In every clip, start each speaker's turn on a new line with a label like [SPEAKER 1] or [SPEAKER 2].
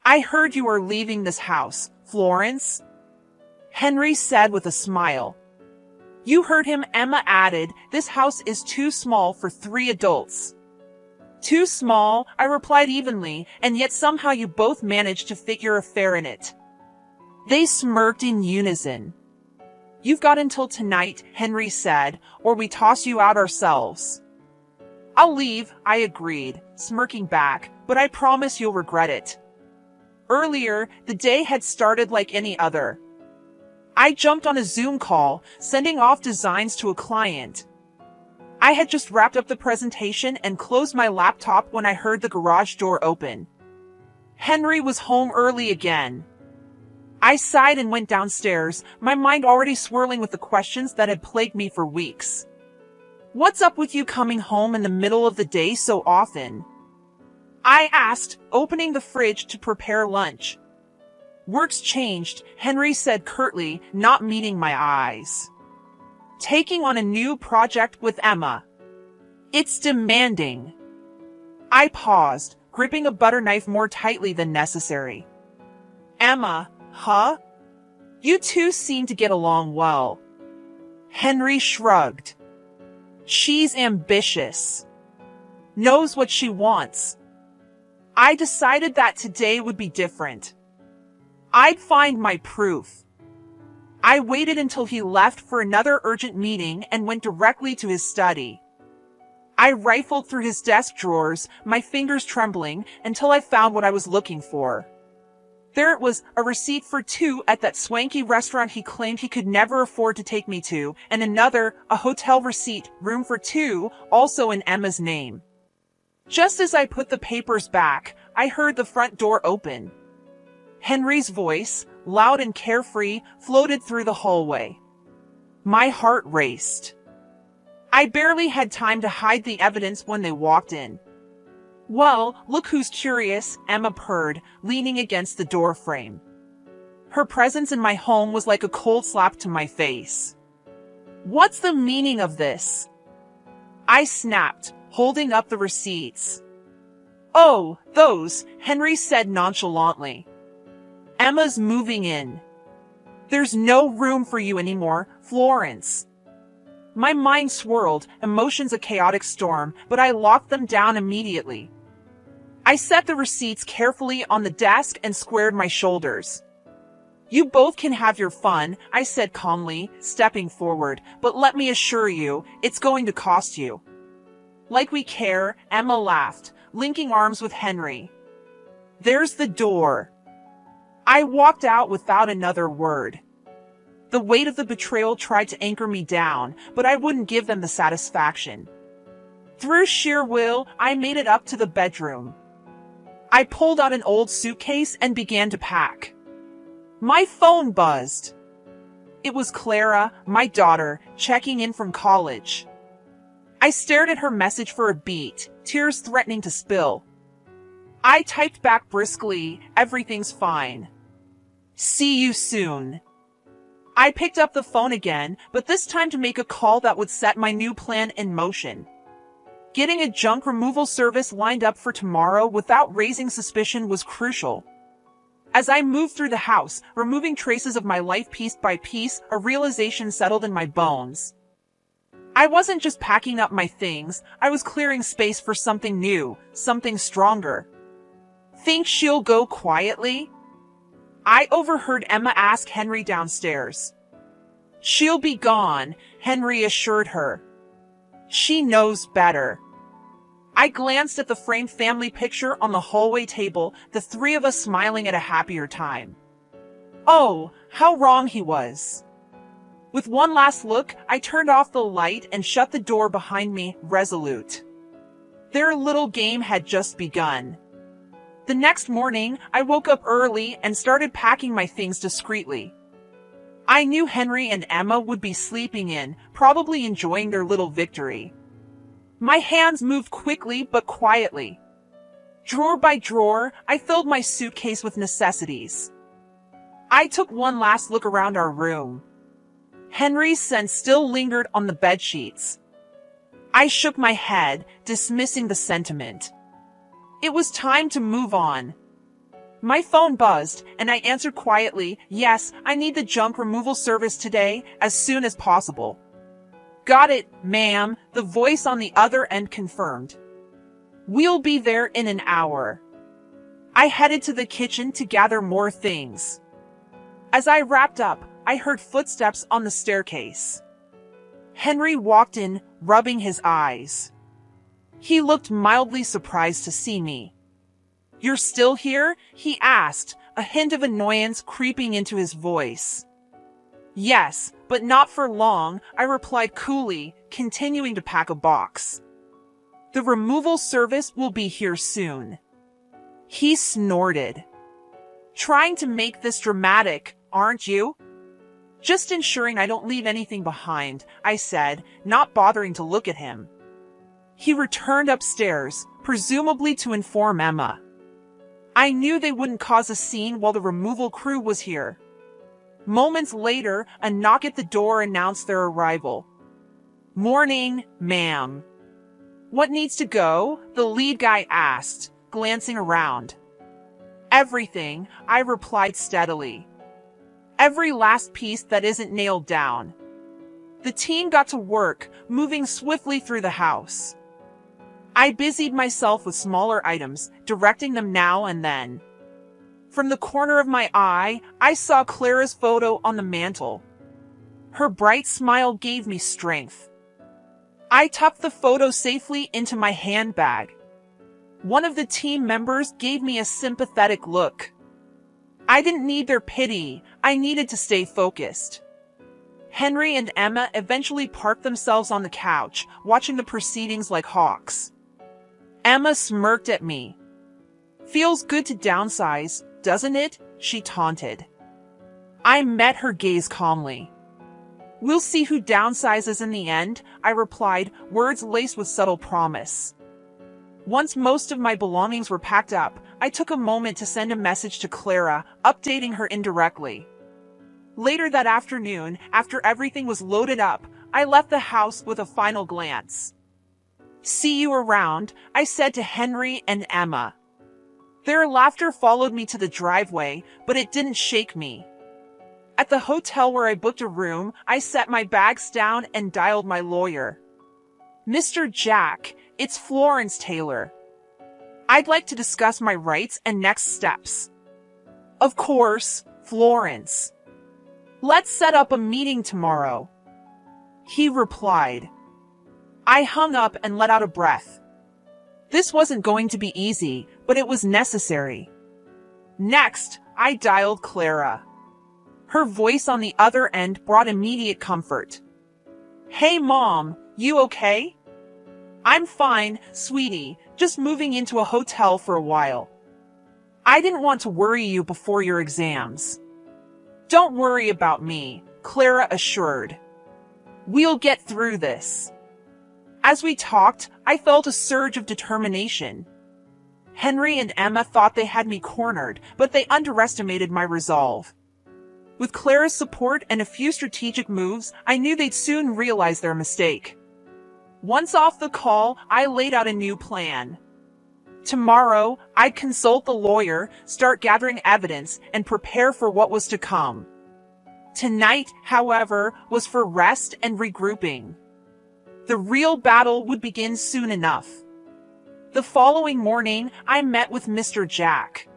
[SPEAKER 1] I heard you are leaving this house, Florence, Henry said with a smile. You heard him, Emma added. This house is too small for 3 adults. Too small, I replied evenly, and yet somehow you both managed to figure a fare in it. They smirked in unison. You've got until tonight, Henry said, or we toss you out ourselves. I'll leave, I agreed, smirking back, but I promise you'll regret it. Earlier, the day had started like any other. I jumped on a Zoom call, sending off designs to a client. I had just wrapped up the presentation and closed my laptop when I heard the garage door open. Henry was home early again. I sighed and went downstairs, my mind already swirling with the questions that had plagued me for weeks. What's up with you coming home in the middle of the day so often? I asked, opening the fridge to prepare lunch. Work's changed, Henry said curtly, not meeting my eyes. Taking on a new project with Emma. It's demanding. I paused, gripping a butter knife more tightly than necessary. Emma, huh? You two seem to get along well. Henry shrugged. She's ambitious. Knows what she wants. I decided that today would be different. I'd find my proof. I waited until he left for another urgent meeting and went directly to his study. I rifled through his desk drawers, my fingers trembling, until I found what I was looking for. There it was, a receipt for 2 at that swanky restaurant he claimed he could never afford to take me to, and another, a hotel receipt, room for 2, also in Emma's name. Just as I put the papers back, I heard the front door open. Henry's voice, loud and carefree, floated through the hallway. My heart raced. I barely had time to hide the evidence when they walked in. Well, look who's curious, Emma purred, leaning against the door frame. Her presence in my home was like a cold slap to my face. What's the meaning of this? I snapped, holding up the receipts. Oh, those, Henry said nonchalantly. Emma's moving in. There's no room for you anymore, Florence. My mind swirled, emotions a chaotic storm, but I locked them down immediately. I set the receipts carefully on the desk and squared my shoulders. You both can have your fun, I said calmly, stepping forward, but let me assure you, it's going to cost you. Like we care, Emma laughed, linking arms with Henry. There's the door. I walked out without another word. The weight of the betrayal tried to anchor me down, but I wouldn't give them the satisfaction. Through sheer will, I made it up to the bedroom. I pulled out an old suitcase and began to pack. My phone buzzed. It was Clara, my daughter, checking in from college. I stared at her message for a beat, tears threatening to spill. I typed back briskly, everything's fine. See you soon. I picked up the phone again, but this time to make a call that would set my new plan in motion. Getting a junk removal service lined up for tomorrow without raising suspicion was crucial. As I moved through the house, removing traces of my life piece by piece, a realization settled in my bones. I wasn't just packing up my things, I was clearing space for something new, something stronger. Think she'll go quietly? I overheard Emma ask Henry downstairs. She'll be gone, Henry assured her. She knows better. I glanced at the framed family picture on the hallway table, the 3 of us smiling at a happier time. Oh, how wrong he was. With one last look, I turned off the light and shut the door behind me, resolute. Their little game had just begun. The next morning, I woke up early and started packing my things discreetly. I knew Henry and Emma would be sleeping in, probably enjoying their little victory. My hands moved quickly but quietly. Drawer by drawer, I filled my suitcase with necessities. I took one last look around our room. Henry's scent still lingered on the bedsheets. I shook my head, dismissing the sentiment. It was time to move on. My phone buzzed, and I answered quietly, "Yes, I need the junk removal service today, as soon as possible." "Got it, ma'am," the voice on the other end confirmed. "We'll be there in an hour." I headed to the kitchen to gather more things. As I wrapped up, I heard footsteps on the staircase. Henry walked in, rubbing his eyes. He looked mildly surprised to see me. "You're still here?" he asked, a hint of annoyance creeping into his voice. "Yes, but not for long," I replied coolly, continuing to pack a box. "The removal service will be here soon." He snorted. "Trying to make this dramatic, aren't you?" "Just ensuring I don't leave anything behind," I said, not bothering to look at him. He returned upstairs, presumably to inform Emma. I knew they wouldn't cause a scene while the removal crew was here. Moments later, a knock at the door announced their arrival. "Morning, ma'am." "What needs to go?" the lead guy asked, glancing around. "Everything," I replied steadily. "Every last piece that isn't nailed down." The team got to work, moving swiftly through the house. I busied myself with smaller items, directing them now and then. From the corner of my eye, I saw Clara's photo on the mantel. Her bright smile gave me strength. I tucked the photo safely into my handbag. One of the team members gave me a sympathetic look. I didn't need their pity, I needed to stay focused. Henry and Emma eventually parked themselves on the couch, watching the proceedings like hawks. Emma smirked at me. "Feels good to downsize, doesn't it?" she taunted. I met her gaze calmly. "We'll see who downsizes in the end," I replied, words laced with subtle promise. Once most of my belongings were packed up, I took a moment to send a message to Clara, updating her indirectly. Later that afternoon, after everything was loaded up, I left the house with a final glance. "See you around," I said to Henry and Emma. Their laughter followed me to the driveway, but it didn't shake me. At the hotel where I booked a room, I set my bags down and dialed my lawyer. "Mr. Jack, it's Florence Taylor. I'd like to discuss my rights and next steps." "Of course, Florence. Let's set up a meeting tomorrow," he replied. I hung up and let out a breath. This wasn't going to be easy, but it was necessary. Next, I dialed Clara. Her voice on the other end brought immediate comfort. "Hey Mom, you okay?" "I'm fine, sweetie, just moving into a hotel for a while." "I didn't want to worry you before your exams." "Don't worry about me," Clara assured. "We'll get through this." As we talked, I felt a surge of determination. Henry and Emma thought they had me cornered, but they underestimated my resolve. With Clara's support and a few strategic moves, I knew they'd soon realize their mistake. Once off the call, I laid out a new plan. Tomorrow, I'd consult the lawyer, start gathering evidence, and prepare for what was to come. Tonight, however, was for rest and regrouping. The real battle would begin soon enough. The following morning, I met with Mr. Jack.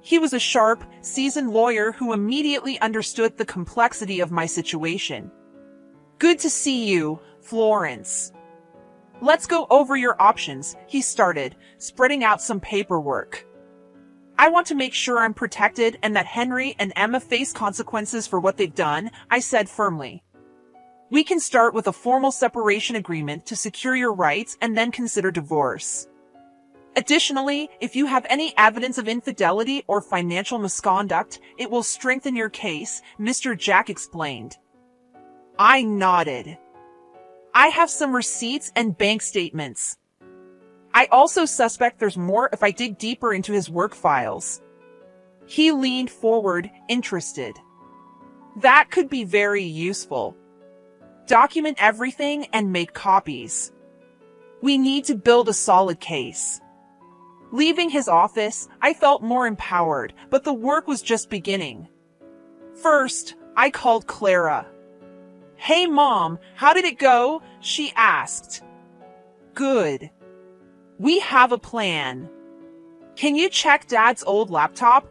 [SPEAKER 1] He was a sharp, seasoned lawyer who immediately understood the complexity of my situation. "Good to see you, Florence. Let's go over your options," he started, spreading out some paperwork. "I want to make sure I'm protected and that Henry and Emma face consequences for what they've done," I said firmly. "We can start with a formal separation agreement to secure your rights and then consider divorce. Additionally, if you have any evidence of infidelity or financial misconduct, it will strengthen your case," Mr. Jack explained. I nodded. "I have some receipts and bank statements. I also suspect there's more if I dig deeper into his work files." He leaned forward, interested. "That could be very useful. Document everything and make copies. We need to build a solid case." Leaving his office, I felt more empowered, but the work was just beginning. First, I called Clara. "Hey Mom, how did it go?" she asked. "Good. We have a plan. Can you check Dad's old laptop?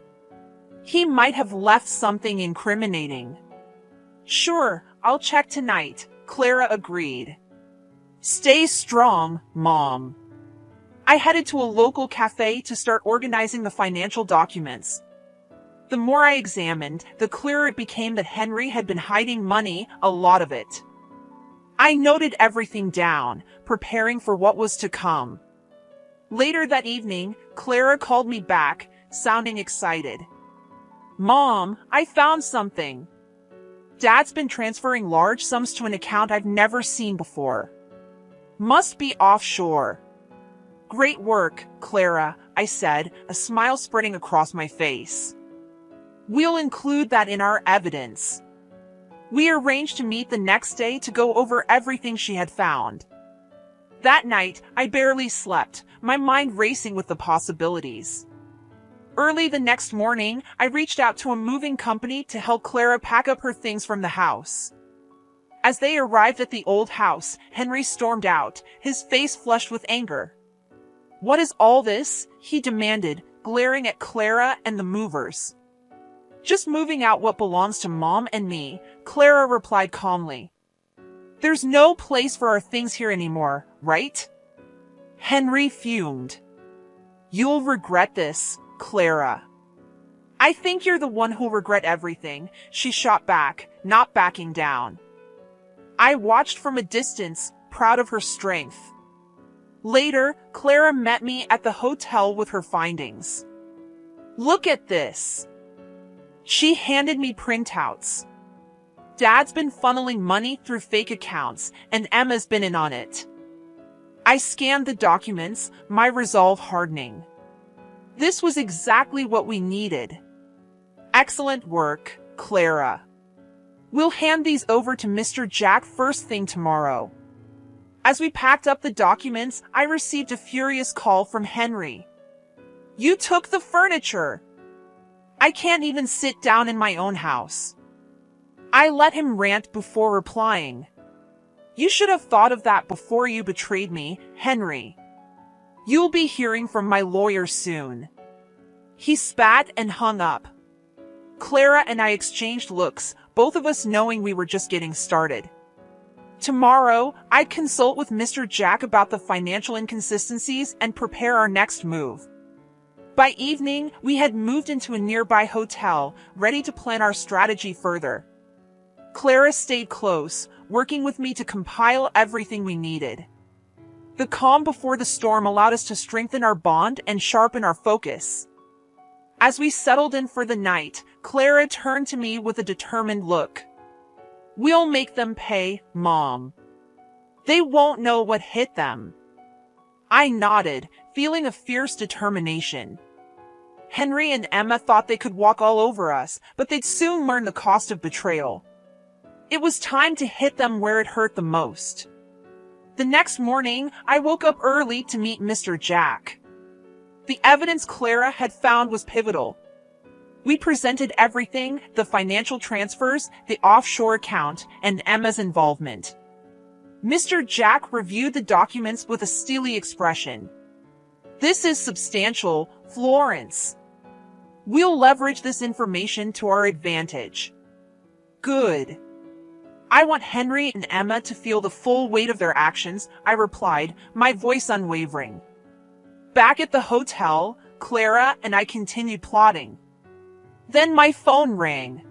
[SPEAKER 1] He might have left something incriminating." "Sure, I'll check tonight," Clara agreed. "Stay strong, Mom." I headed to a local cafe to start organizing the financial documents. The more I examined, the clearer it became that Henry had been hiding money, a lot of it. I noted everything down, preparing for what was to come. Later that evening, Clara called me back, sounding excited. "Mom, I found something. Dad's been transferring large sums to an account I've never seen before. Must be offshore." "Great work, Clara," I said, a smile spreading across my face. "We'll include that in our evidence." We arranged to meet the next day to go over everything she had found. That night, I barely slept, my mind racing with the possibilities. Early the next morning, I reached out to a moving company to help Clara pack up her things from the house. As they arrived at the old house, Henry stormed out, his face flushed with anger. "What is all this?" he demanded, glaring at Clara and the movers. "Just moving out what belongs to Mom and me," Clara replied calmly. "There's no place for our things here anymore, right?" Henry fumed. "You'll regret this, Clara." "I think you're the one who'll regret everything," she shot back, not backing down. I watched from a distance, proud of her strength. Later, Clara met me at the hotel with her findings. "Look at this." She handed me printouts. "Dad's been funneling money through fake accounts, and Emma's been in on it." I scanned the documents, my resolve hardening. This was exactly what we needed. "Excellent work, Clara. We'll hand these over to Mr. Jack first thing tomorrow." As we packed up the documents, I received a furious call from Henry. "You took the furniture. I can't even sit down in my own house." I let him rant before replying. "You should have thought of that before you betrayed me, Henry. You'll be hearing from my lawyer soon." He spat and hung up. Clara and I exchanged looks, both of us knowing we were just getting started. Tomorrow, I'd consult with Mr. Jack about the financial inconsistencies and prepare our next move. By evening, we had moved into a nearby hotel, ready to plan our strategy further. Clara stayed close, working with me to compile everything we needed. The calm before the storm allowed us to strengthen our bond and sharpen our focus. As we settled in for the night, Clara turned to me with a determined look. "We'll make them pay, Mom. They won't know what hit them." I nodded, feeling a fierce determination. Henry and Emma thought they could walk all over us, but they'd soon learn the cost of betrayal. It was time to hit them where it hurt the most. The next morning, I woke up early to meet Mr. Jack. The evidence Clara had found was pivotal. We presented everything, the financial transfers, the offshore account, and Emma's involvement. Mr. Jack reviewed the documents with a steely expression. "This is substantial, Florence. We'll leverage this information to our advantage." "Good. I want Henry and Emma to feel the full weight of their actions," I replied, my voice unwavering. Back at the hotel, Clara and I continued plotting. Then my phone rang.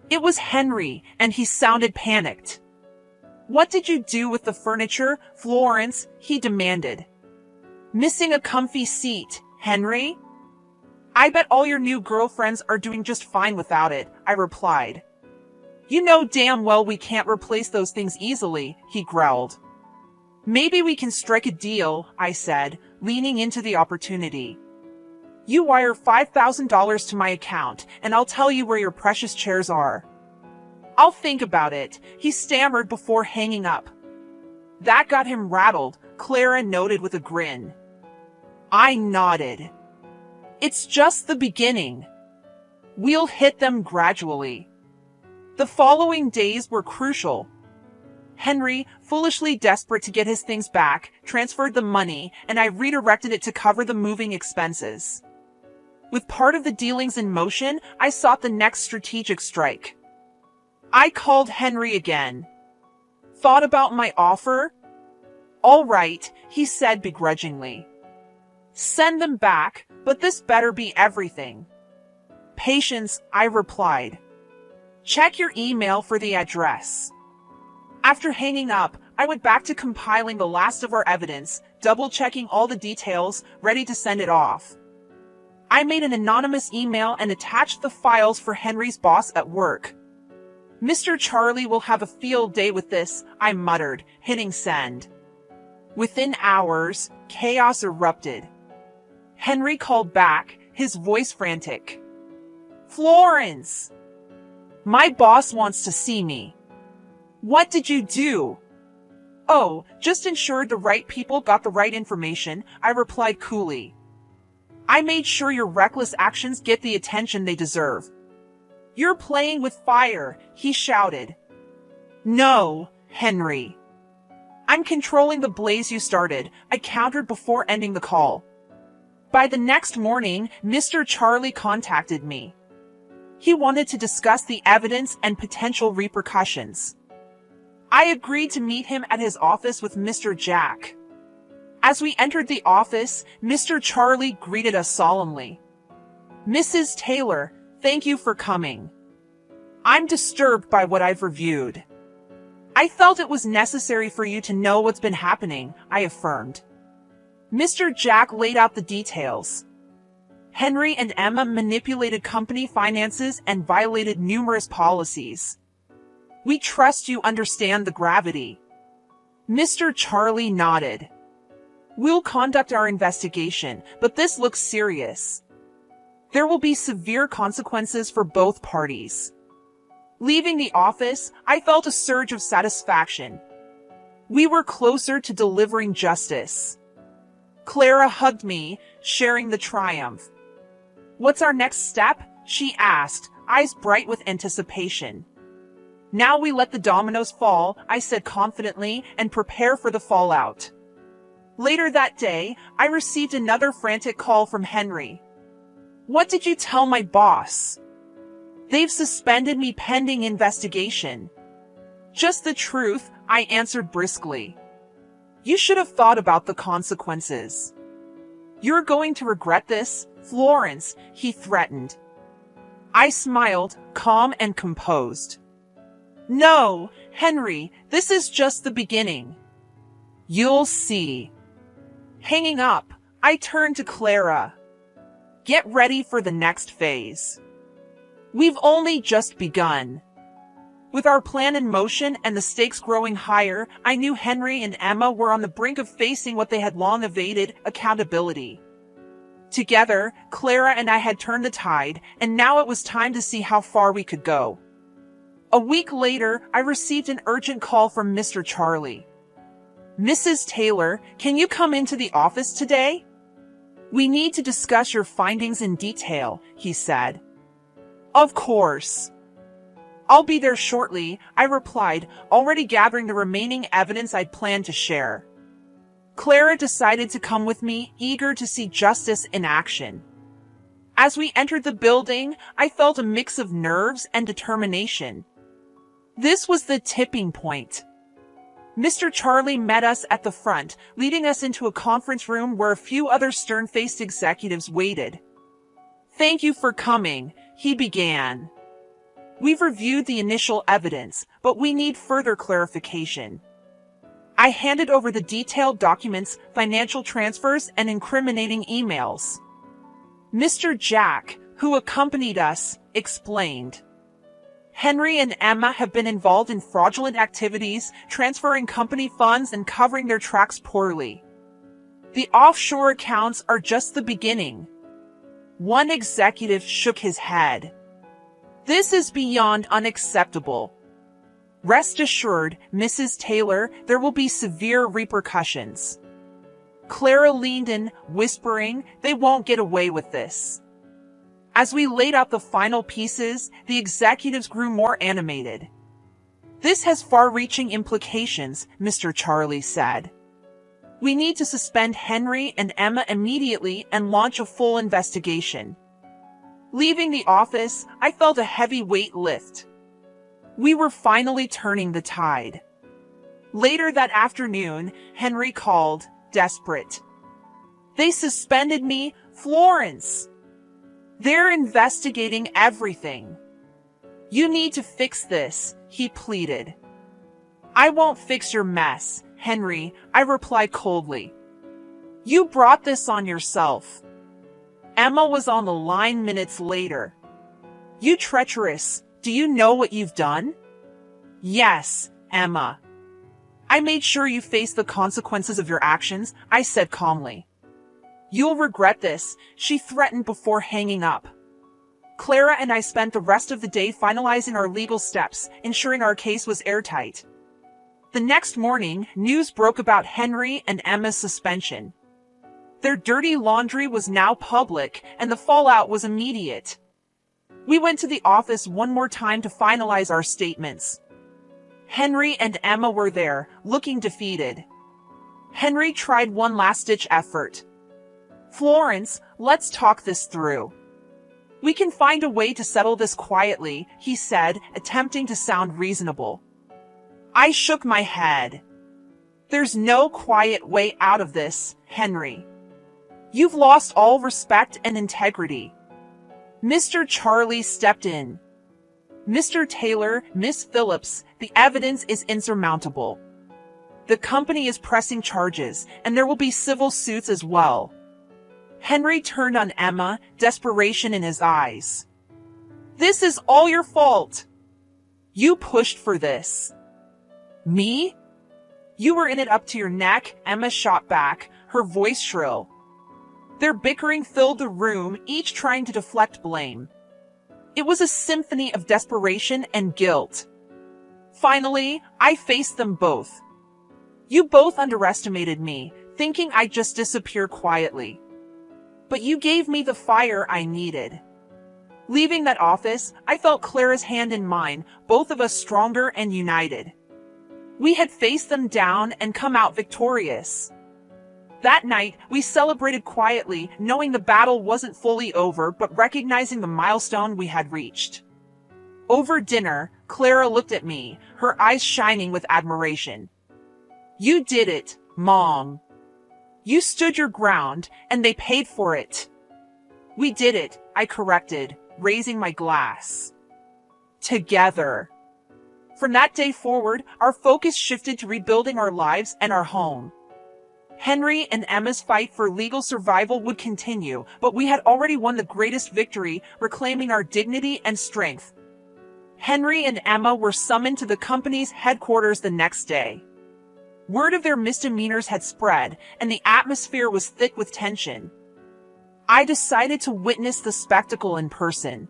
[SPEAKER 1] It was Henry, and he sounded panicked. "What did you do with the furniture, Florence?" he demanded. "Missing a comfy seat, Henry?" "I bet all your new girlfriends are doing just fine without it," I replied. "You know damn well we can't replace those things easily," he growled. "Maybe we can strike a deal," I said, leaning into the opportunity. "You wire $5,000 to my account, and I'll tell you where your precious chairs are." "I'll think about it," he stammered before hanging up. That got him rattled, Clara noted with a grin. I nodded. It's just the beginning. We'll hit them gradually. The following days were crucial. Henry, foolishly desperate to get his things back, transferred the money, and I redirected it to cover the moving expenses. With part of the dealings in motion, I sought the next strategic strike. I called Henry again. Thought about my offer? All right, he said begrudgingly. Send them back, but this better be everything. Patience, I replied. Check your email for the address. After hanging up, I went back to compiling the last of our evidence, double-checking all the details, ready to send it off. I made an anonymous email and attached the files for Henry's boss at work. Mr. Charlie will have a field day with this, I muttered, hitting send. Within hours, chaos erupted. Henry called back, his voice frantic. Florence! My boss wants to see me. What did you do? Oh, just ensured the right people got the right information, I replied coolly. I made sure your reckless actions get the attention they deserve. You're playing with fire, he shouted. No, Henry. I'm controlling the blaze you started, I countered before ending the call. By the next morning, Mr. Charlie contacted me. He wanted to discuss the evidence and potential repercussions. I agreed to meet him at his office with Mr. Jack. As we entered the office, Mr. Charlie greeted us solemnly. Mrs. Taylor, thank you for coming. I'm disturbed by what I've reviewed. I felt it was necessary for you to know what's been happening, I affirmed. Mr. Jack laid out the details. Henry and Emma manipulated company finances and violated numerous policies. We trust you understand the gravity. Mr. Charlie nodded. We'll conduct our investigation, but this looks serious. There will be severe consequences for both parties. Leaving the office, I felt a surge of satisfaction. We were closer to delivering justice. Clara hugged me, sharing the triumph. What's our next step? She asked, eyes bright with anticipation. Now we let the dominoes fall, I said confidently, and prepare for the fallout. Later that day, I received another frantic call from Henry. What did you tell my boss? They've suspended me pending investigation. Just the truth, I answered briskly. You should have thought about the consequences. You're going to regret this, Florence, he threatened. I smiled, calm and composed. No, Henry, this is just the beginning. You'll see. Hanging up, I turned to Clara. Get ready for the next phase. We've only just begun. With our plan in motion and the stakes growing higher, I knew Henry and Emma were on the brink of facing what they had long evaded, accountability. Together, Clara and I had turned the tide, and now it was time to see how far we could go. A week later, I received an urgent call from Mr. Charlie. Mrs. Taylor, can you come into the office today? We need to discuss your findings in detail, he said. Of course. I'll be there shortly, I replied, already gathering the remaining evidence I'd planned to share. Clara decided to come with me, eager to see justice in action. As we entered the building, I felt a mix of nerves and determination. This was the tipping point. Mr. Charlie met us at the front, leading us into a conference room where a few other stern-faced executives waited. Thank you for coming, he began. We've reviewed the initial evidence, but we need further clarification. I handed over the detailed documents, financial transfers, and incriminating emails. Mr. Jack, who accompanied us, explained. Henry and Emma have been involved in fraudulent activities, transferring company funds and covering their tracks poorly. The offshore accounts are just the beginning. One executive shook his head. This is beyond unacceptable. Rest assured, Mrs. Taylor, there will be severe repercussions. Clara leaned in, whispering, "They won't get away with this." As we laid out the final pieces, the executives grew more animated. "This has far-reaching implications," Mr. Charlie said. "We need to suspend Henry and Emma immediately and launch a full investigation." Leaving the office, I felt a heavy weight lift. We were finally turning the tide. Later that afternoon, Henry called, desperate. "They suspended me, Florence. They're investigating everything. You need to fix this," he pleaded. "I won't fix your mess, Henry," I replied coldly. "You brought this on yourself." Emma was on the line minutes later. "You treacherous, do you know what you've done?" "Yes, Emma. I made sure you face the consequences of your actions," I said calmly. "You'll regret this," she threatened before hanging up. Clara and I spent the rest of the day finalizing our legal steps, ensuring our case was airtight. The next morning, news broke about Henry and Emma's suspension. Their dirty laundry was now public, and the fallout was immediate. We went to the office one more time to finalize our statements. Henry and Emma were there, looking defeated. Henry tried one last-ditch effort. "Florence, let's talk this through. We can find a way to settle this quietly," he said, attempting to sound reasonable. I shook my head. "There's no quiet way out of this, Henry. You've lost all respect and integrity." Mr. Charlie stepped in. "Mr. Taylor, Miss Phillips, the evidence is insurmountable. The company is pressing charges, and there will be civil suits as well." Henry turned on Emma, desperation in his eyes. "This is all your fault. You pushed for this." "Me? You were in it up to your neck," Emma shot back, her voice shrill. Their bickering filled the room, each trying to deflect blame. It was a symphony of desperation and guilt. Finally, I faced them both. "You both underestimated me, thinking I'd just disappear quietly. But you gave me the fire I needed." Leaving that office, I felt Clara's hand in mine, both of us stronger and united. We had faced them down and come out victorious. That night, we celebrated quietly, knowing the battle wasn't fully over, but recognizing the milestone we had reached. Over dinner, Clara looked at me, her eyes shining with admiration. "You did it, Mom. You stood your ground, and they paid for it." "We did it," I corrected, raising my glass. "Together." From that day forward, our focus shifted to rebuilding our lives and our home. Henry and Emma's fight for legal survival would continue, but we had already won the greatest victory, reclaiming our dignity and strength. Henry and Emma were summoned to the company's headquarters the next day. Word of their misdemeanors had spread, and the atmosphere was thick with tension. I decided to witness the spectacle in person.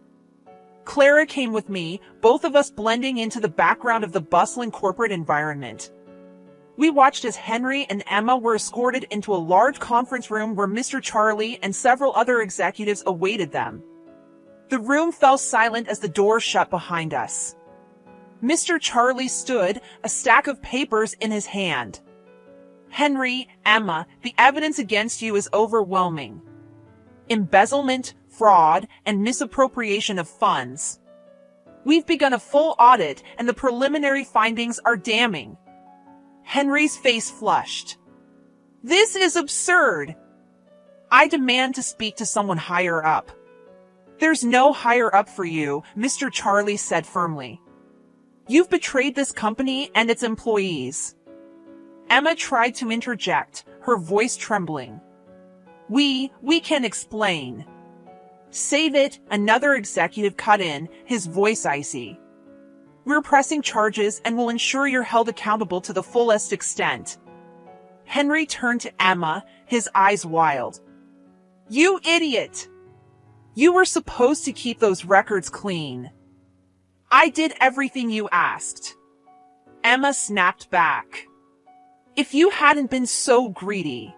[SPEAKER 1] Clara came with me, both of us blending into the background of the bustling corporate environment. We watched as Henry and Emma were escorted into a large conference room where Mr. Charlie and several other executives awaited them. The room fell silent as the door shut behind us. Mr. Charlie stood, a stack of papers in his hand. "Henry, Emma, the evidence against you is overwhelming. Embezzlement, fraud, and misappropriation of funds. We've begun a full audit, and the preliminary findings are damning." Henry's face flushed. "This is absurd. I demand to speak to someone higher up." "There's no higher up for you," Mr. Charlie said firmly. "You've betrayed this company and its employees." Emma tried to interject, her voice trembling. We can explain." "Save it," another executive cut in, his voice icy. "We're pressing charges and will ensure you're held accountable to the fullest extent." Henry turned to Emma, his eyes wild. "You idiot! You were supposed to keep those records clean." "I did everything you asked." Emma snapped back. "If you hadn't been so greedy."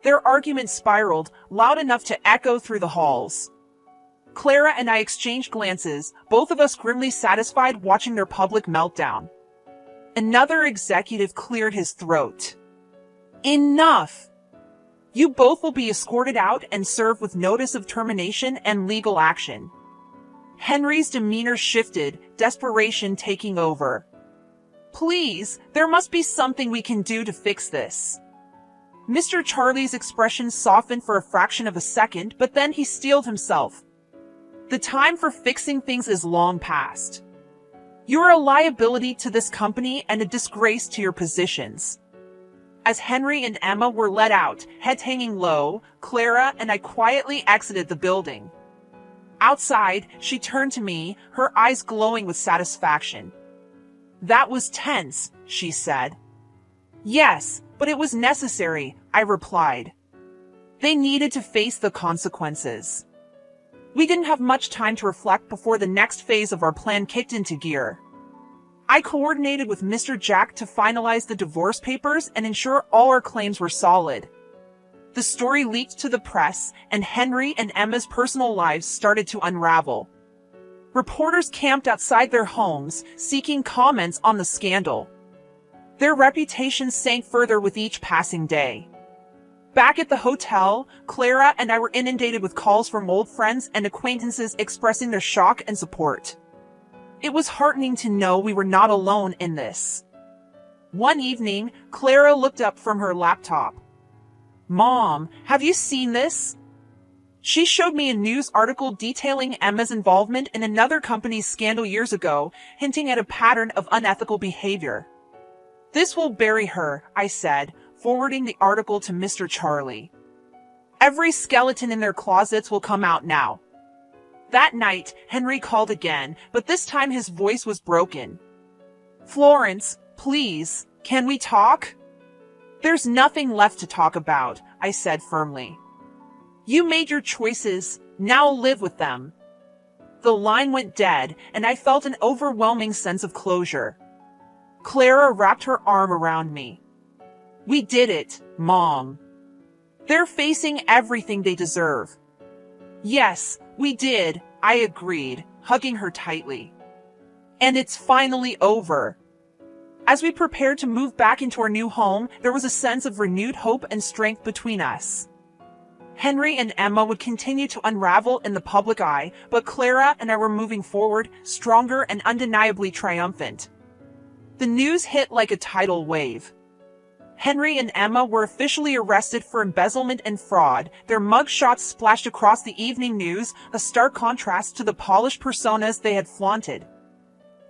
[SPEAKER 1] Their argument spiraled, loud enough to echo through the halls. Clara and I exchanged glances, both of us grimly satisfied watching their public meltdown. Another executive cleared his throat. Enough! You both will be escorted out and served with notice of termination and legal action. Henry's demeanor shifted, desperation taking over. Please, there must be something we can do to fix this. Mr. Charlie's expression softened for a fraction of a second, but then he steeled himself. The time for fixing things is long past. You're a liability to this company and a disgrace to your positions. As Henry and Emma were let out, heads hanging low, Clara and I quietly exited the building. Outside, she turned to me, her eyes glowing with satisfaction. That was tense, she said. Yes, but it was necessary, I replied. They needed to face the consequences. We didn't have much time to reflect before the next phase of our plan kicked into gear. I coordinated with Mr. Jack to finalize the divorce papers and ensure all our claims were solid. The story leaked to the press, and Henry and Emma's personal lives started to unravel. Reporters camped outside their homes, seeking comments on the scandal. Their reputations sank further with each passing day. Back at the hotel, Clara and I were inundated with calls from old friends and acquaintances expressing their shock and support. It was heartening to know we were not alone in this. One evening, Clara looked up from her laptop. Mom, have you seen this? She showed me a news article detailing Emma's involvement in another company's scandal years ago, hinting at a pattern of unethical behavior. This will bury her, I said, forwarding the article to Mr. Charlie. Every skeleton in their closets will come out now. That night, Henry called again, but this time his voice was broken. Florence, please, can we talk? There's nothing left to talk about, I said firmly. You made your choices, now live with them. The line went dead, and I felt an overwhelming sense of closure. Clara wrapped her arm around me. We did it, Mom. They're facing everything they deserve. Yes, we did, I agreed, hugging her tightly. And it's finally over. As we prepared to move back into our new home, there was a sense of renewed hope and strength between us. Henry and Emma would continue to unravel in the public eye, but Clara and I were moving forward, stronger and undeniably triumphant. The news hit like a tidal wave. Henry and Emma were officially arrested for embezzlement and fraud. Their mugshots splashed across the evening news, a stark contrast to the polished personas they had flaunted.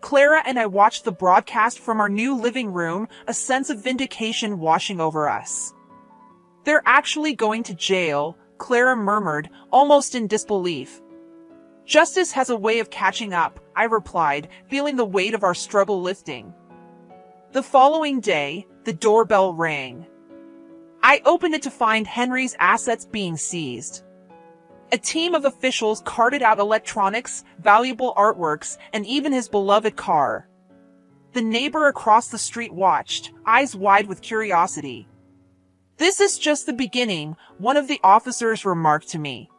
[SPEAKER 1] Clara and I watched the broadcast from our new living room, a sense of vindication washing over us. They're actually going to jail, Clara murmured, almost in disbelief. Justice has a way of catching up, I replied, feeling the weight of our struggle lifting. The following day, the doorbell rang. I opened it to find Henry's assets being seized. A team of officials carted out electronics, valuable artworks, and even his beloved car. The neighbor across the street watched, eyes wide with curiosity. This is just the beginning, one of the officers remarked to me.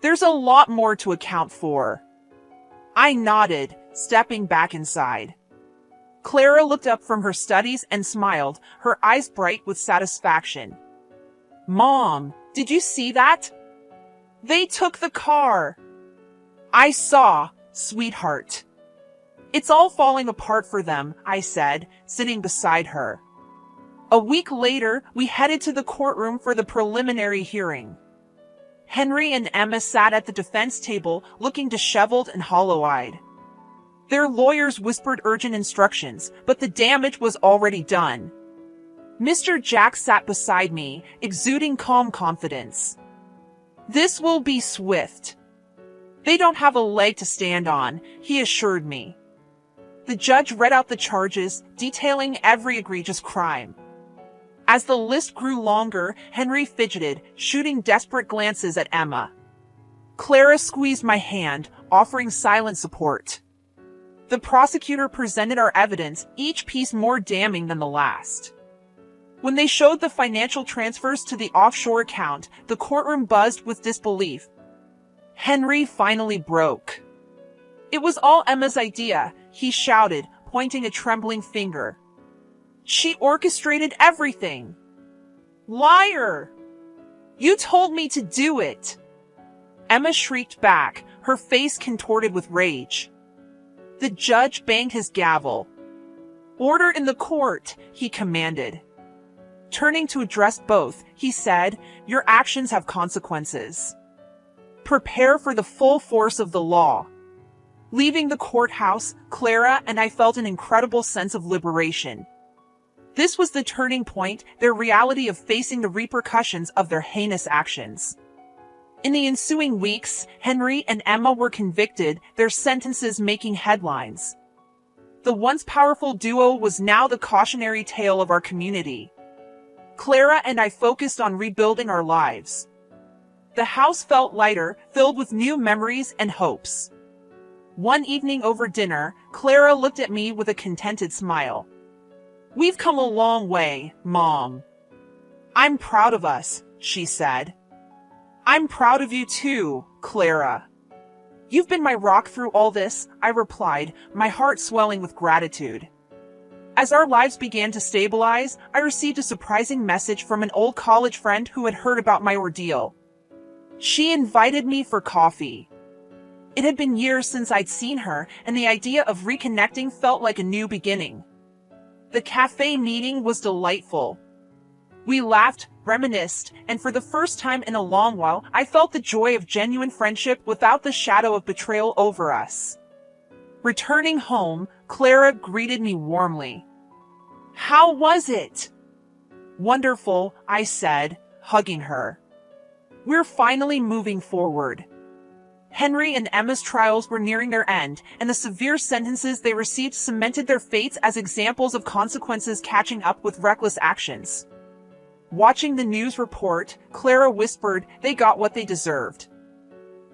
[SPEAKER 1] There's a lot more to account for. I nodded, stepping back inside. Clara looked up from her studies and smiled, her eyes bright with satisfaction. Mom, did you see that? They took the car. I saw, sweetheart. It's all falling apart for them, I said, sitting beside her. A week later, we headed to the courtroom for the preliminary hearing. Henry and Emma sat at the defense table, looking disheveled and hollow-eyed. Their lawyers whispered urgent instructions, but the damage was already done. Mr. Jack sat beside me, exuding calm confidence. This will be swift. They don't have a leg to stand on, he assured me. The judge read out the charges, detailing every egregious crime. As the list grew longer, Henry fidgeted, shooting desperate glances at Emma. Clara squeezed my hand, offering silent support. The prosecutor presented our evidence, each piece more damning than the last. When they showed the financial transfers to the offshore account, the courtroom buzzed with disbelief. Henry finally broke. It was all Emma's idea, he shouted, pointing a trembling finger. She orchestrated everything. Liar! You told me to do it! Emma shrieked back, her face contorted with rage. The judge banged his gavel. Order in the court, he commanded. Turning to address both, he said, Your actions have consequences. Prepare for the full force of the law. Leaving the courthouse, Clara and I felt an incredible sense of liberation. This was the turning point, their reality of facing the repercussions of their heinous actions. In the ensuing weeks, Henry and Emma were convicted, their sentences making headlines. The once powerful duo was now the cautionary tale of our community. Clara and I focused on rebuilding our lives. The house felt lighter, filled with new memories and hopes. One evening over dinner, Clara looked at me with a contented smile. We've come a long way, Mom. I'm proud of us, she said. I'm proud of you too, Clara. You've been my rock through all this, I replied, my heart swelling with gratitude. As our lives began to stabilize, I received a surprising message from an old college friend who had heard about my ordeal. She invited me for coffee. It had been years since I'd seen her, and the idea of reconnecting felt like a new beginning. The cafe meeting was delightful. We laughed, reminisced, and for the first time in a long while, I felt the joy of genuine friendship without the shadow of betrayal over us. Returning home, Clara greeted me warmly. How was it? Wonderful, I said, hugging her. We're finally moving forward. Henry and Emma's trials were nearing their end, and the severe sentences they received cemented their fates as examples of consequences catching up with reckless actions. Watching the news report, Clara whispered they got what they deserved.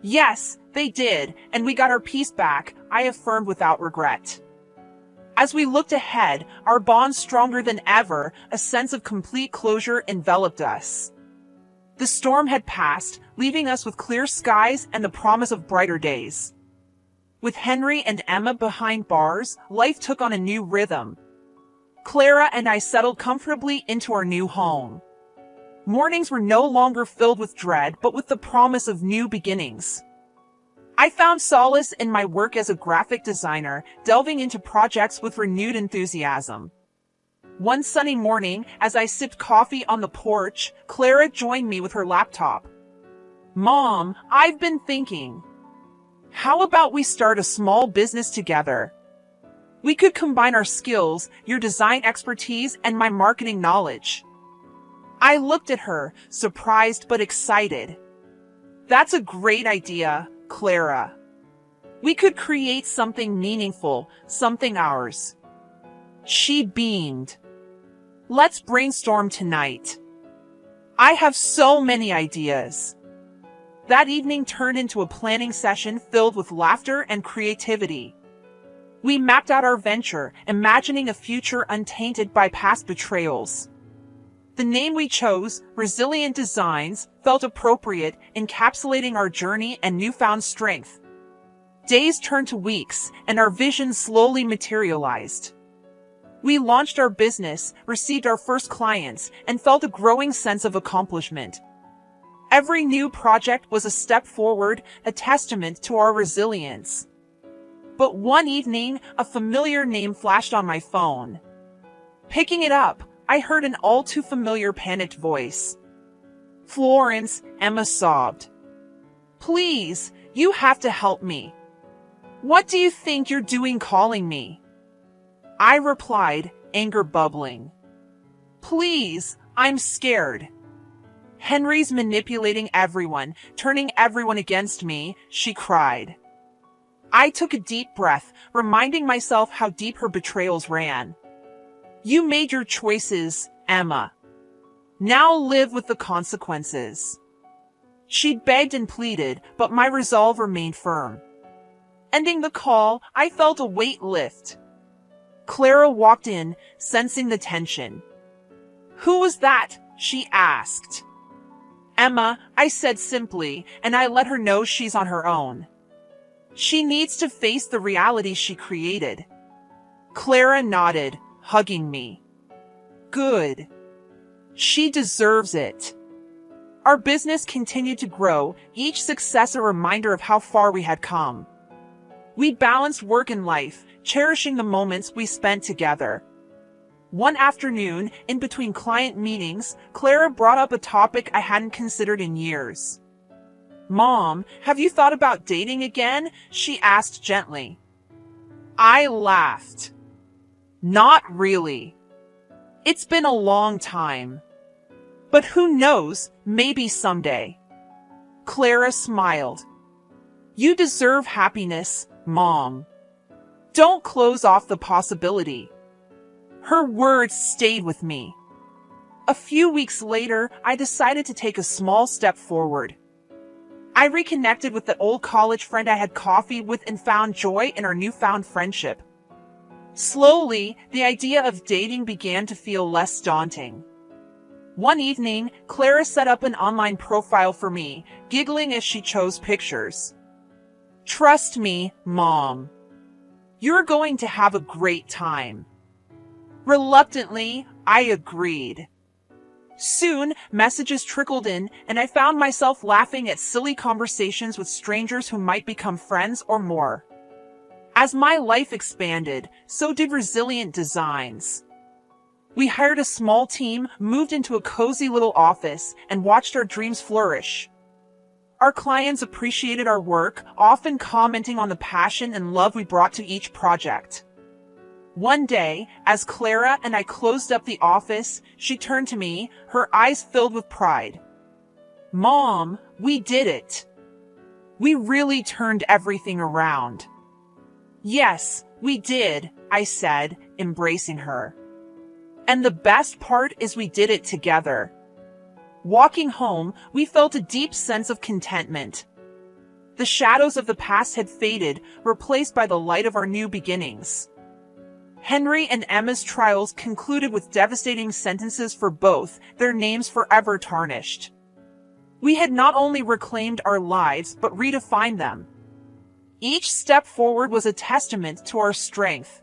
[SPEAKER 1] Yes, they did, and we got our peace back, I affirmed without regret. As we looked ahead, our bond stronger than ever, a sense of complete closure enveloped us. The storm had passed, leaving us with clear skies and the promise of brighter days. With Henry and Emma behind bars, life took on a new rhythm. Clara and I settled comfortably into our new home. Mornings were no longer filled with dread, but with the promise of new beginnings. I found solace in my work as a graphic designer, delving into projects with renewed enthusiasm. One sunny morning, as I sipped coffee on the porch, Clara joined me with her laptop. Mom, I've been thinking. How about we start a small business together? We could combine our skills, your design expertise, and my marketing knowledge. I looked at her, surprised but excited. That's a great idea, Clara. We could create something meaningful, something ours. She beamed. Let's brainstorm tonight. I have so many ideas. That evening turned into a planning session filled with laughter and creativity. We mapped out our venture, imagining a future untainted by past betrayals. The name we chose, Resilient Designs, felt appropriate, encapsulating our journey and newfound strength. Days turned to weeks, and our vision slowly materialized. We launched our business, received our first clients, and felt a growing sense of accomplishment. Every new project was a step forward, a testament to our resilience. But one evening, a familiar name flashed on my phone. Picking it up, I heard an all-too-familiar panicked voice. Florence, Emma sobbed. Please, you have to help me. What do you think you're doing calling me? I replied, anger bubbling. Please, I'm scared. Henry's manipulating everyone, turning everyone against me, she cried. I took a deep breath, reminding myself how deep her betrayals ran. You made your choices, Emma. Now live with the consequences. She begged and pleaded, but my resolve remained firm. Ending the call, I felt a weight lift. Clara walked in, sensing the tension. Who was that? She asked. Emma, I said simply, and I let her know she's on her own. She needs to face the reality she created. Clara nodded, hugging me. Good. She deserves it. Our business continued to grow, each success a reminder of how far we had come. We balanced work and life, cherishing the moments we spent together. One afternoon, in between client meetings, Clara brought up a topic I hadn't considered in years. Mom, have you thought about dating again? She asked gently. I laughed. Not really. It's been a long time. But who knows, maybe someday. Clara smiled. You deserve happiness, Mom. Don't close off the possibility. Her words stayed with me. A few weeks later, I decided to take a small step forward. I reconnected with the old college friend I had coffee with and found joy in our newfound friendship. Slowly, the idea of dating began to feel less daunting. One evening, Clara set up an online profile for me, giggling as she chose pictures. Trust me, Mom. You're going to have a great time. Reluctantly, I agreed. Soon, messages trickled in, and I found myself laughing at silly conversations with strangers who might become friends or more. As my life expanded, so did Resilient Designs. We hired a small team, moved into a cozy little office, and watched our dreams flourish. Our clients appreciated our work, often commenting on the passion and love we brought to each project. One day, as Clara and I closed up the office, she turned to me, her eyes filled with pride. Mom, we did it. We really turned everything around. Yes, we did, I said, embracing her. And the best part is we did it together. Walking home, we felt a deep sense of contentment. The shadows of the past had faded, replaced by the light of our new beginnings. Henry and Emma's trials concluded with devastating sentences for both, their names forever tarnished. We had not only reclaimed our lives, but redefined them. Each step forward was a testament to our strength.